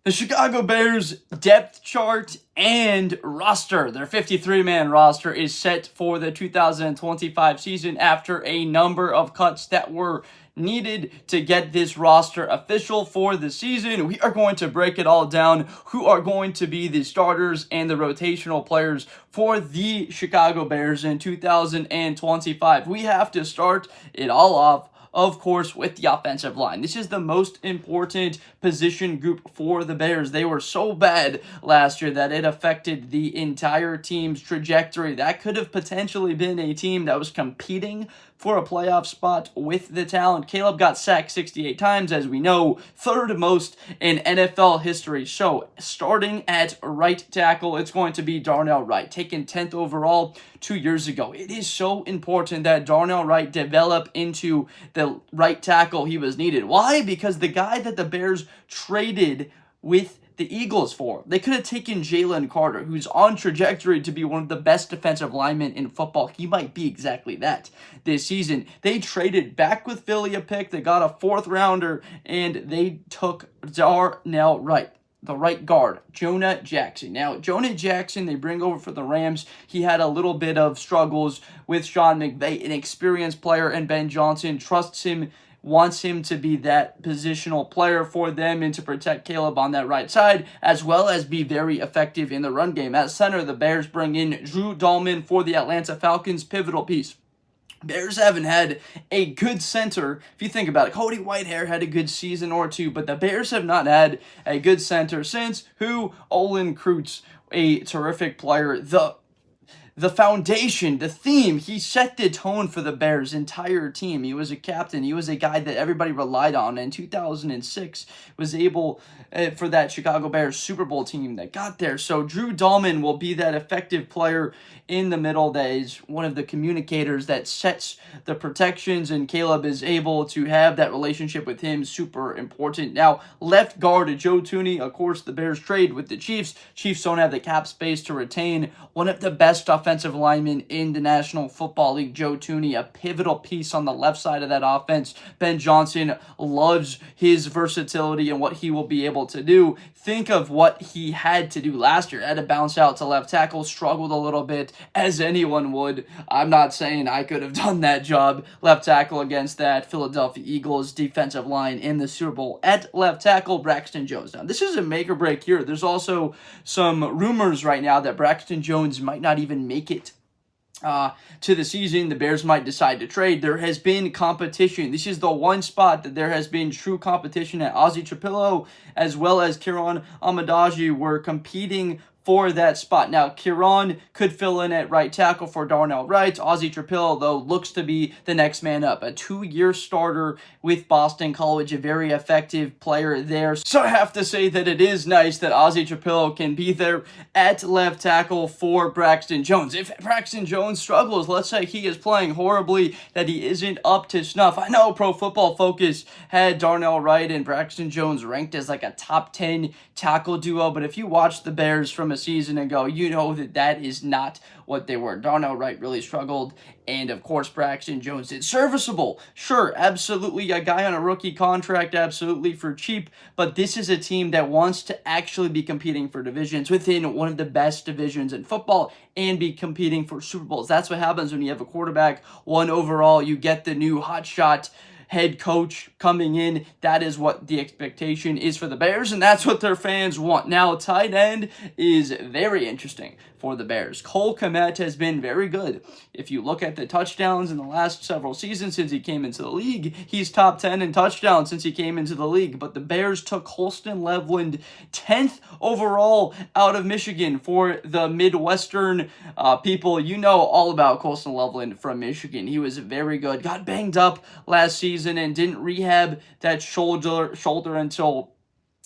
The Chicago Bears depth chart and roster, their 53-man roster, is set for the 2025 season after a number of cuts that were needed to get this roster official for the season. We are going to break it all down. Who are going to be the starters and the rotational players for the Chicago Bears in 2025? We have to start it all off, of course, with the offensive line. This is the most important position group for the Bears. They were so bad last year that it affected the entire team's trajectory. That could have potentially been a team that was competing for a playoff spot with the talent. Caleb got sacked 68 times, as we know, third most in NFL history. So, starting at right tackle, it's going to be Darnell Wright, taken 10th overall 2 years ago. It is so important that Darnell Wright develop into the right tackle he was needed. Why? Because the guy that the Bears traded with the Eagles for, they could have taken Jalen Carter, who's on trajectory to be one of the best defensive linemen in football. He might be exactly that this season. They traded back with Philly a pick. They got a 4th rounder, and they took Darnell Wright, the right guard, Jonah Jackson. Now, Jonah Jackson, they bring over for the Rams. He had a little bit of struggles with Sean McVay, an experienced player, and Ben Johnson trusts him, wants him to be that positional player for them and to protect Caleb on that right side, as well as be very effective in the run game. At center, the Bears bring in Drew Dahlman for the Atlanta Falcons, pivotal piece. Bears haven't had a good center. If you think about it, Cody Whitehair had a good season or two, but the Bears have not had a good center since who? Olin Kreutz, a terrific player. The foundation, the theme, he set the tone for the Bears' entire team. He was a captain. He was a guy that everybody relied on. In 2006, was able for that Chicago Bears Super Bowl team that got there. So Drew Dahlman will be that effective player in the middle that is one of the communicators that sets the protections, and Caleb is able to have that relationship with him. Super important. Now, left guard Joe Thuney, of course, the Bears trade with the Chiefs. Chiefs don't have the cap space to retain one of the best offensive linemen in the National Football League, Joe Thuney, a pivotal piece on the left side of that offense. Ben Johnson loves his versatility and what he will be able to do. Think of what he had to do last year. Had to bounce out to left tackle, struggled a little bit, as anyone would. I'm not saying I could have done that job. Left tackle against that Philadelphia Eagles defensive line in the Super Bowl. At left tackle, Braxton Jones. Now, this is a make or break here. There's also some rumors right now that Braxton Jones might not even make it to the season. The Bears might decide to trade. There has been competition. This is the one spot that there has been true competition at. Ozzy Trapillo as well as Kieran Amedaji were competing for that spot. Now, Kieran could fill in at right tackle for Darnell Wright. Ozzy Trapillo, though, looks to be the next man up. A 2-year starter with Boston College, a very effective player there. So I have to say that it is nice that Ozzy Trapillo can be there at left tackle for Braxton Jones. If Braxton Jones struggles, let's say he is playing horribly, that he isn't up to snuff. I know Pro Football Focus had Darnell Wright and Braxton Jones ranked as like a top 10 tackle duo, but if you watch the Bears from a season ago, you know that that is not what they were. Darnell Wright really struggled, and of course Braxton Jones did. Serviceable, sure, absolutely, a guy on a rookie contract, absolutely for cheap, but this is a team that wants to actually be competing for divisions within one of the best divisions in football and be competing for Super Bowls. That's what happens when you have a quarterback 1 overall. You get the new hotshot head coach coming in. That is what the expectation is for the Bears, and that's what their fans want. Now, tight end is very interesting for the Bears. Cole Kmet has been very good. If you look at the touchdowns in the last several seasons since he came into the league, he's top 10 in touchdowns since he came into the league. But the Bears took Holston Loveland 10th overall out of Michigan. For the Midwestern people, you know all about Holston Loveland from Michigan. He was very good. Got banged up last season and didn't rehab that shoulder until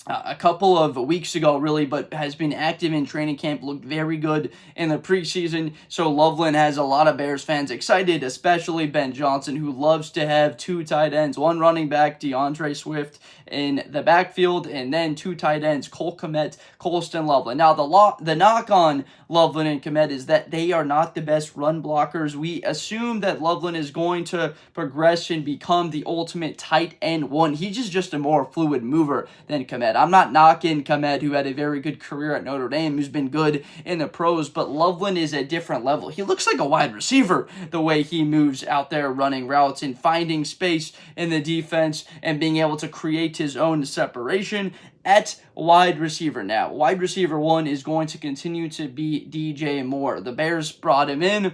a couple of weeks ago, really, but has been active in training camp, looked very good in the preseason. So Loveland has a lot of Bears fans excited, especially Ben Johnson, who loves to have 2 tight ends, 1 running back, DeAndre Swift, in the backfield, and then 2 tight ends, Cole Kmet, Colston Loveland. Now, the knock on Loveland and Kmet is that they are not the best run blockers. We assume that Loveland is going to progress and become the ultimate tight end 1. He's just a more fluid mover than Kmet. Kmet. I'm not knocking Kmet, who had a very good career at Notre Dame, who's been good in the pros, but Loveland is a different level. He looks like a wide receiver the way he moves out there running routes and finding space in the defense and being able to create his own separation at wide receiver. Now, wide receiver 1 is going to continue to be DJ Moore. The Bears brought him in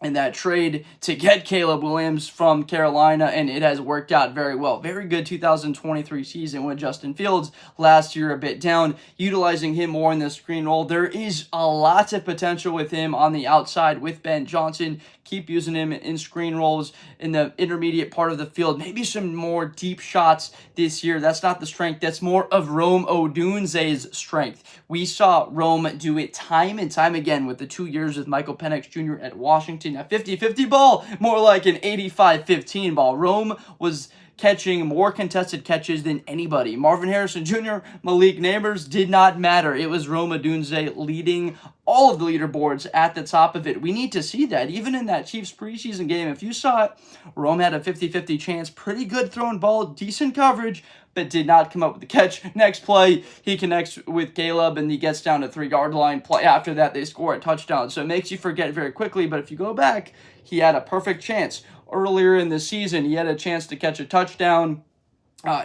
that trade to get Caleb Williams from Carolina, and it has worked out very well. Very good 2023 season with Justin Fields. Last year a bit down, utilizing him more in the screen role. There is a lot of potential with him on the outside with Ben Johnson. Keep using him in screen roles in the intermediate part of the field. Maybe some more deep shots this year. That's not the strength. That's more of Rome Odunze's strength. We saw Rome do it time and time again with the 2 years with Michael Penix Jr. at Washington. A 50-50 ball, more like an 85-15 ball. Rome was catching more contested catches than anybody. Marvin Harrison Jr., Malik Neighbors did not matter. It was Rome Odunze leading all of the leaderboards at the top of it. We need to see that. Even in that Chiefs preseason game, if you saw it, Rome had a 50-50 chance. Pretty good throwing ball, decent coverage, but did not come up with the catch. Next play, he connects with Caleb, and he gets down to 3-yard line. Play after that, they score a touchdown. So it makes you forget very quickly, but if you go back, he had a perfect chance. Earlier in the season, he had a chance to catch a touchdown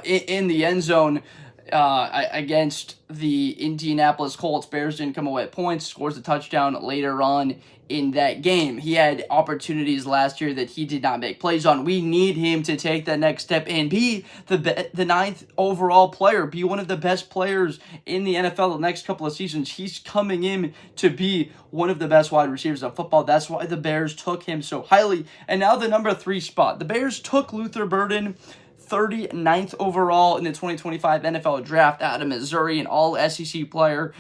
in the end zone against the Indianapolis Colts. Bears didn't come away with points, scores a touchdown later on in that game. He had opportunities last year that he did not make plays on. We need him to take that next step and be the 9th overall player, be one of the best players in the NFL the next couple of seasons. He's coming in to be one of the best wide receivers in football. That's why the Bears took him so highly. And now the number 3 spot. The Bears took Luther Burden, 39th overall in the 2025 NFL Draft out of Missouri, an all-SEC player.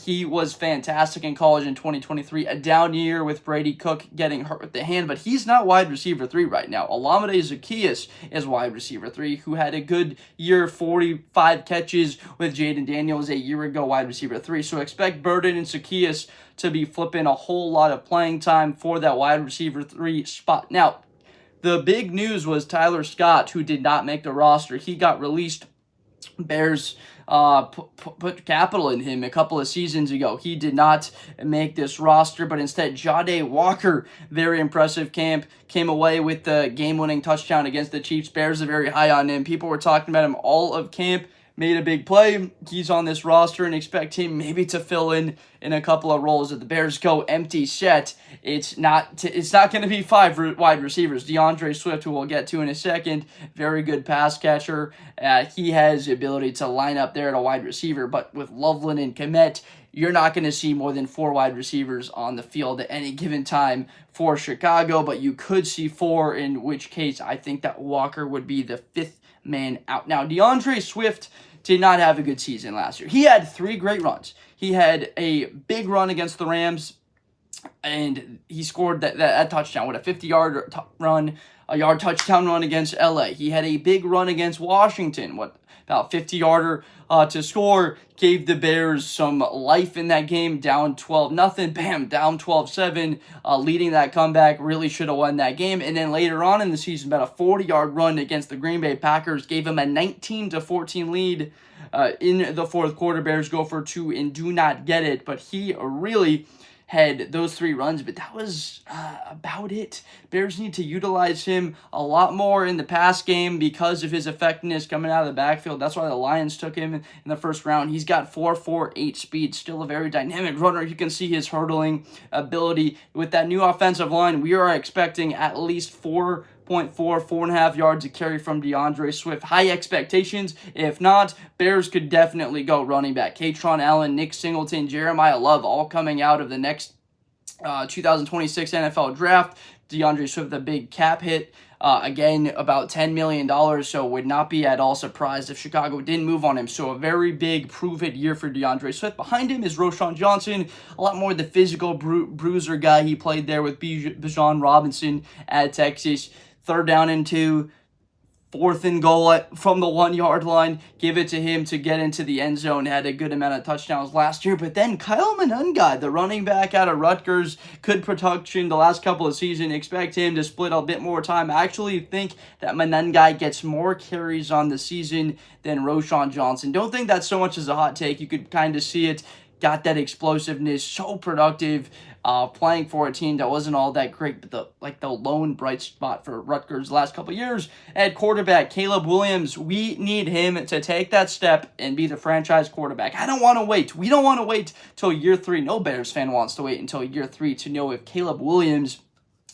He was fantastic in college in 2023. A down year with Brady Cook getting hurt with the hand, but he's not wide receiver 3 right now. Olamide Zaccheaus is wide receiver 3, who had a good year, 45 catches with Jaden Daniels a year ago, wide receiver 3. So expect Burden and Zaccheaus to be flipping a whole lot of playing time for that wide receiver 3 spot. Now, the big news was Tyler Scott, who did not make the roster. He got released. Bears put capital in him a couple of seasons ago. He did not make this roster, but instead Jahdae Walker, very impressive camp, came away with the game-winning touchdown against the Chiefs. Bears are very high on him. People were talking about him all of camp. Made a big play. He's on this roster and expect him maybe to fill in a couple of roles. If the Bears go empty set, it's not going to be 5 wide receivers. DeAndre Swift, who we'll get to in a second, very good pass catcher. He has the ability to line up there at a wide receiver, but with Loveland and Kmet, you're not going to see more than 4 wide receivers on the field at any given time for Chicago, but you could see 4, in which case I think that Walker would be the 5th man out. Now, DeAndre Swift did not have a good season last year. He had 3 great runs. He had a big run against the Rams, and he scored that touchdown with a 50-yard run, a yard touchdown run against LA. He had a big run against Washington, about 50-yarder to score, gave the Bears some life in that game, down 12-0, bam, down 12-7, leading that comeback, really should have won that game. And then later on in the season, about a 40-yard run against the Green Bay Packers gave him a 19-14 lead in the fourth quarter. Bears go for 2 and do not get it, but he really had those 3 runs, but that was about it. Bears need to utilize him a lot more in the pass game because of his effectiveness coming out of the backfield. That's why the Lions took him in the first round. He's got 4.48 speed, still a very dynamic runner. You can see his hurdling ability. With that new offensive line, we are expecting at least 4.5 yards a carry from DeAndre Swift. High expectations. If not, Bears could definitely go running back. Katron Allen, Nick Singleton, Jeremiah Love, all coming out of the next 2026 NFL draft. DeAndre Swift, the big cap hit. Again, about $10 million, so would not be at all surprised if Chicago didn't move on him. So a very big prove-it year for DeAndre Swift. Behind him is Roschon Johnson, a lot more the physical bruiser guy. He played there with Bijan Robinson at Texas. 3rd down and 2, 4th and goal from the 1-yard line, give it to him to get into the end zone. Had a good amount of touchdowns last year. But then Kyle Monangai, the running back out of Rutgers, good production the last couple of seasons. Expect him to split a bit more time. I actually think that Monangai gets more carries on the season than Jaylon Johnson. Don't think that so much as a hot take. You could kind of see it. Got that explosiveness, so productive, playing for a team that wasn't all that great, but the lone bright spot for Rutgers the last couple of years. At quarterback, Caleb Williams, we need him to take that step and be the franchise quarterback. I don't want to wait. We don't want to wait till year 3. No Bears fan wants to wait until year 3 to know if Caleb Williams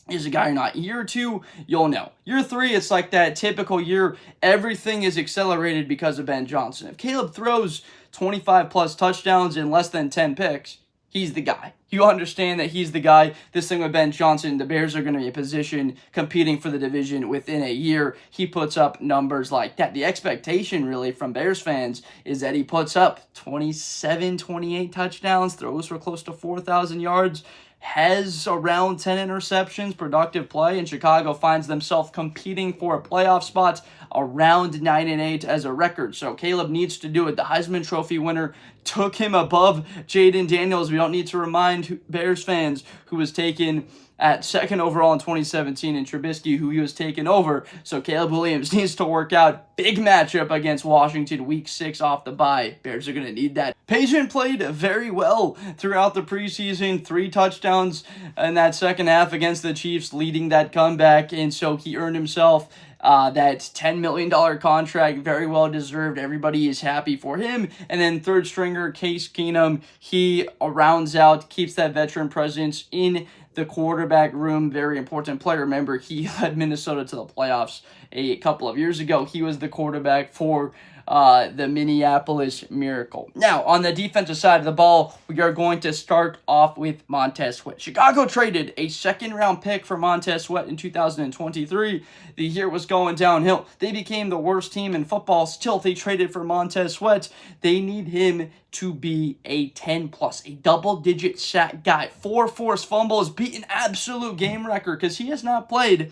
is a guy or not. Year 2, you'll know. Year 3, it's like that typical year. Everything is accelerated because of Ben Johnson. If Caleb throws 25 plus touchdowns and less than 10 picks, he's the guy. You understand that he's the guy. This thing with Ben Johnson, the Bears are going to be in position competing for the division within a year. He puts up numbers like that. The expectation really from Bears fans is that he puts up 27, 28 touchdowns, throws for close to 4,000 yards, has around 10 interceptions, productive play, and Chicago finds themselves competing for a playoff spot around 9-8 as a record. So Caleb needs to do it. The Heisman Trophy winner took him above Jaden Daniels. We don't need to remind Bears fans who was taken at 2nd overall in 2017, and Trubisky, who he was taken over. So Caleb Williams needs to work out. Big matchup against Washington, week 6 off the bye. Bears are going to need that. Pageant played very well throughout the preseason. 3 touchdowns in that second half against the Chiefs, leading that comeback, and so he earned himself that $10 million contract, very well deserved. Everybody is happy for him. And then third stringer, Case Keenum, he rounds out, keeps that veteran presence in the quarterback room. Very important player. Remember, he led Minnesota to the playoffs a couple of years ago. He was the quarterback for the Minneapolis Miracle. Now, on the defensive side of the ball, we are going to start off with Montez Sweat. Chicago traded a 2nd-round pick for Montez Sweat in 2023. The year was going downhill. They became the worst team in football. Still, they traded for Montez Sweat. They need him to be a 10+, a double-digit sack guy. 4 forced fumbles, beat an absolute game record because he has not played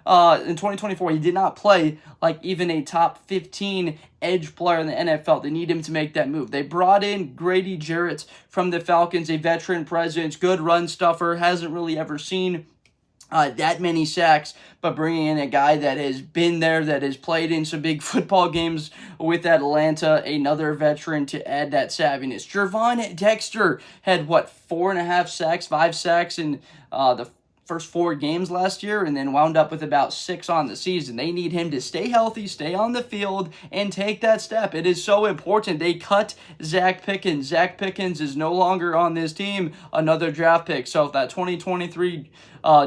in 2024. He did not play like even a top 15 edge player in the NFL. They need him to make that move. They brought in Grady Jarrett from the Falcons, a veteran presence, good run stuffer, hasn't really ever seen that many sacks, but bringing in a guy that has been there, that has played in some big football games with Atlanta, another veteran to add that savviness. Gervon Dexter had, 4.5 sacks, 5 sacks in the first 4 games last year, and then wound up with about 6 on the season. They need him to stay healthy, stay on the field, and take that step. It is so important. They cut Zach Pickens. Zach Pickens is no longer on this team, another draft pick. So if that 2023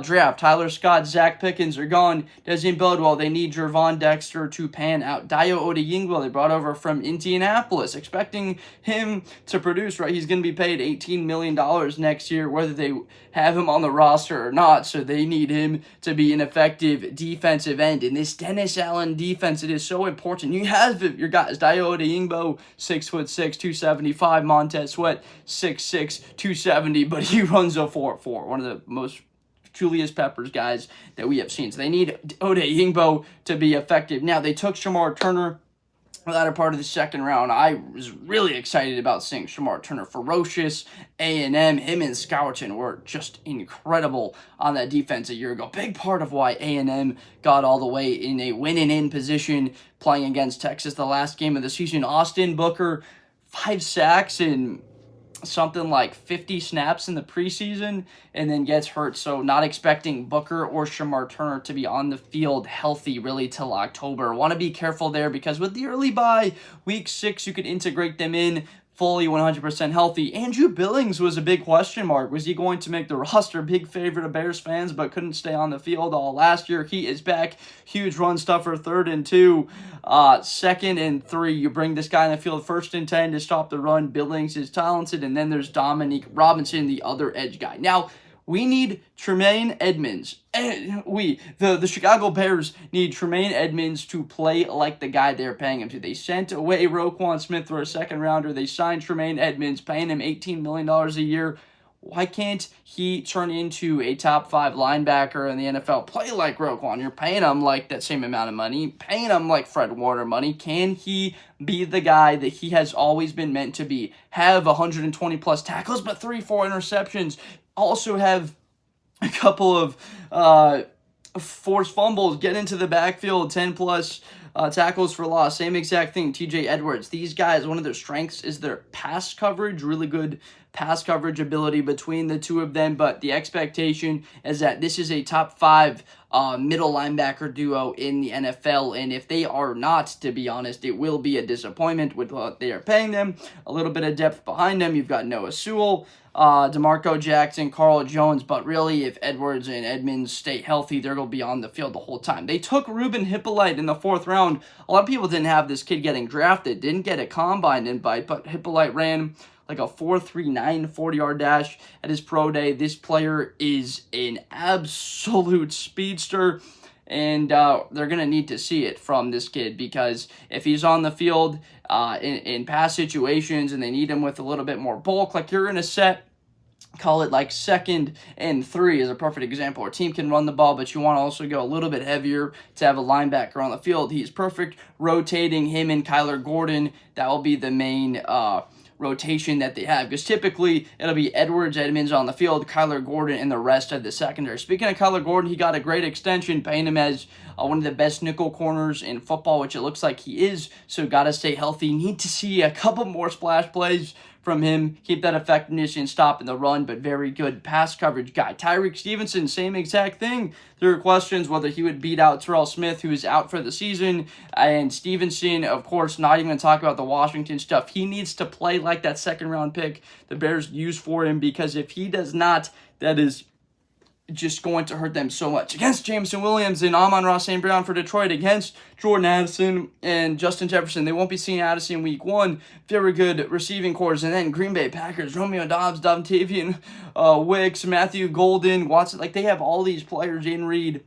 draft, Tyler Scott, Zach Pickens are gone, doesn't bode well. They need Gervon Dexter to pan out. Dayo Odeyingbo, they brought over from Indianapolis, expecting him to produce, right? He's going to be paid $18 million next year, whether they have him on the roster or not. So they need him to be an effective defensive end. In this Dennis Allen defense, it is so important. You have your guys, Dayo Odeyingbo, 6'6", 275, Montez Sweat, 6'6", 270, but he runs a 4.4, one of the most Julius Peppers guys that we have seen. So they need Odeyingbo to be effective. Now, they took Shamar Turner the latter part of the 2nd round. I was really excited about seeing Shamar Turner. Ferocious, A&M, him and Scourton were just incredible on that defense a year ago. Big part of why A&M got all the way in a winning-in position playing against Texas the last game of the season. Austin Booker, 5 sacks in something like 50 snaps in the preseason and then gets hurt. So not expecting Booker or Shamar Turner to be on the field healthy really till October. Want to be careful there because with the early bye, week 6, you could integrate them in fully 100% healthy. Andrew Billings was a big question mark. Was he going to make the roster? Big favorite of Bears fans, but couldn't stay on the field all last year. He is back. Huge run stuffer, 3rd and 2. 2nd and 3. You bring this guy in the field, 1st and 10 to stop the run. Billings is talented, and then there's Dominique Robinson, the other edge guy. Now, we need Tremaine Edmonds. The Chicago Bears need Tremaine Edmonds to play like the guy they're paying him to. They sent away Roquan Smith for a 2nd rounder. They signed Tremaine Edmonds, paying him $18 million a year. Why can't he turn into a top 5 linebacker in the NFL? Play like Roquan. You're paying him like that same amount of money, paying him like Fred Warner money. Can he be the guy that he has always been meant to be? Have 120 plus tackles, but 3-4 interceptions. Also have a couple of forced fumbles, get into the backfield, 10 plus tackles for loss. Same exact thing, TJ Edwards. These guys, one of their strengths is their pass coverage, really good pass coverage ability between the two of them, but the expectation is that this is a top 5 middle linebacker duo in the NFL, and if they are not, to be honest, it will be a disappointment with what they are paying them. A little bit of depth behind them. You've got Noah Sewell, DeMarco Jackson, Carl Jones, but really, if Edwards and Edmonds stay healthy, they're going to be on the field the whole time. They took Ruben Hippolyte in the 4th round. A lot of people didn't have this kid getting drafted, didn't get a combine invite, but Hippolyte ran like a 4.39 40-yard dash at his pro day. This player is an absolute speedster, and they're going to need to see it from this kid, because if he's on the field in pass situations and they need him with a little bit more bulk, like you're in a set, call it like 2nd and 3 is a perfect example. Our team can run the ball, but you want to also go a little bit heavier to have a linebacker on the field. He's perfect rotating him and Kyler Gordon. That will be the main rotation that they have, because typically it'll be Edwards, Edmonds on the field, Kyler Gordon, and the rest of the secondary. Speaking of Kyler Gordon, he got a great extension, paying him as one of the best nickel corners in football, which it looks like he is, so got to stay healthy. Need to see a couple more splash plays from him, keep that effectiveness in stopping the run, but very good pass coverage guy. Tyreek Stevenson, same exact thing. There are questions whether he would beat out Terrell Smith, who is out for the season, and Stevenson, of course, not even going to talk about the Washington stuff. He needs to play like that 2nd-round pick the Bears used for him, because if he does not, that is just going to hurt them so much. Against Jameson Williams and Amon-Ra St. Brown for Detroit, against Jordan Addison and Justin Jefferson. They won't be seeing Addison week 1. Very good receiving cores. And then Green Bay Packers, Romeo Doubs, Dontavian Wicks, Matthew Golden, Watson. Like, they have all these players in Reed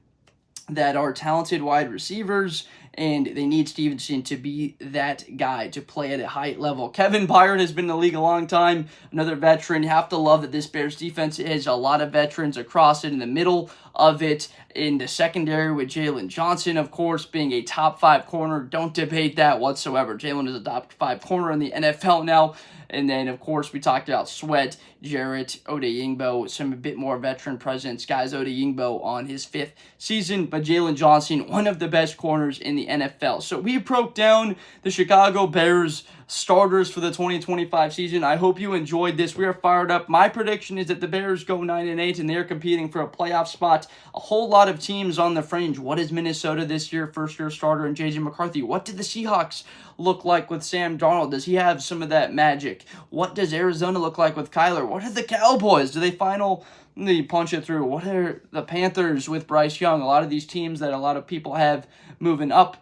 that are talented wide receivers, and they need Stevenson to be that guy to play at a high level. Kevin Byard has been in the league a long time, another veteran. You have to love that this Bears defense has a lot of veterans across it, in the middle of it, in the secondary with Jaylon Johnson, of course, being a top 5 corner. Don't debate that whatsoever. Jaylon is a top 5 corner in the NFL now. And then, of course, we talked about Sweat, Jarrett, Odeyingbo, some a bit more veteran presence. Guys, Odeyingbo on his 5th season, but Jaylon Johnson, one of the best corners in the NFL. So we broke down the Chicago Bears starters for the 2025 season. I hope you enjoyed this. We are fired up. My prediction is that the Bears go 9-8, and they're competing for a playoff spot. A whole lot of teams on the fringe. What is Minnesota this year? First-year starter and J.J. McCarthy. What did the Seahawks look like with Sam Darnold? Does he have some of that magic? What does Arizona look like with Kyler? What are the Cowboys? Do they finally punch it through? What are the Panthers with Bryce Young? A lot of these teams that a lot of people have moving up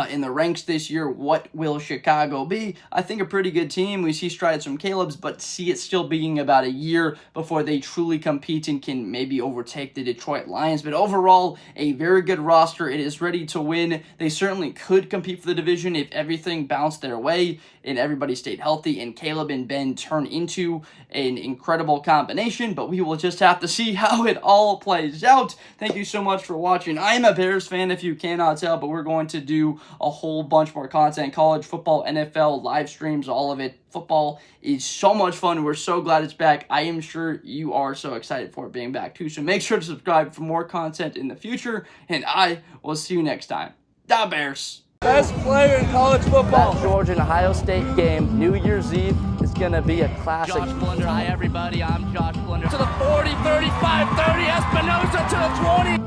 in the ranks this year. What will Chicago be? I think a pretty good team. We see strides from Caleb's, but see it still being about a year before they truly compete and can maybe overtake the Detroit Lions. But overall, a very good roster. It is ready to win. They certainly could compete for the division if everything bounced their way and everybody stayed healthy and Caleb and Ben turn into an incredible combination, but we will just have to see how it all plays out. Thank you so much for watching. I am a Bears fan, if you cannot tell, but we're going to do a whole bunch more content. College football, NFL, live streams, all of it. Football is so much fun. We're so glad it's back. I am sure you are so excited for it being back too. So make sure to subscribe for more content in the future, and I will see you next time. Da Bears! Best player in college football. That Georgia and Ohio State game, New Year's Eve, is going to be a classic. Josh Blunder, hi everybody, I'm Josh Blunder. To the 40, 35, 30, Espinosa to the 20.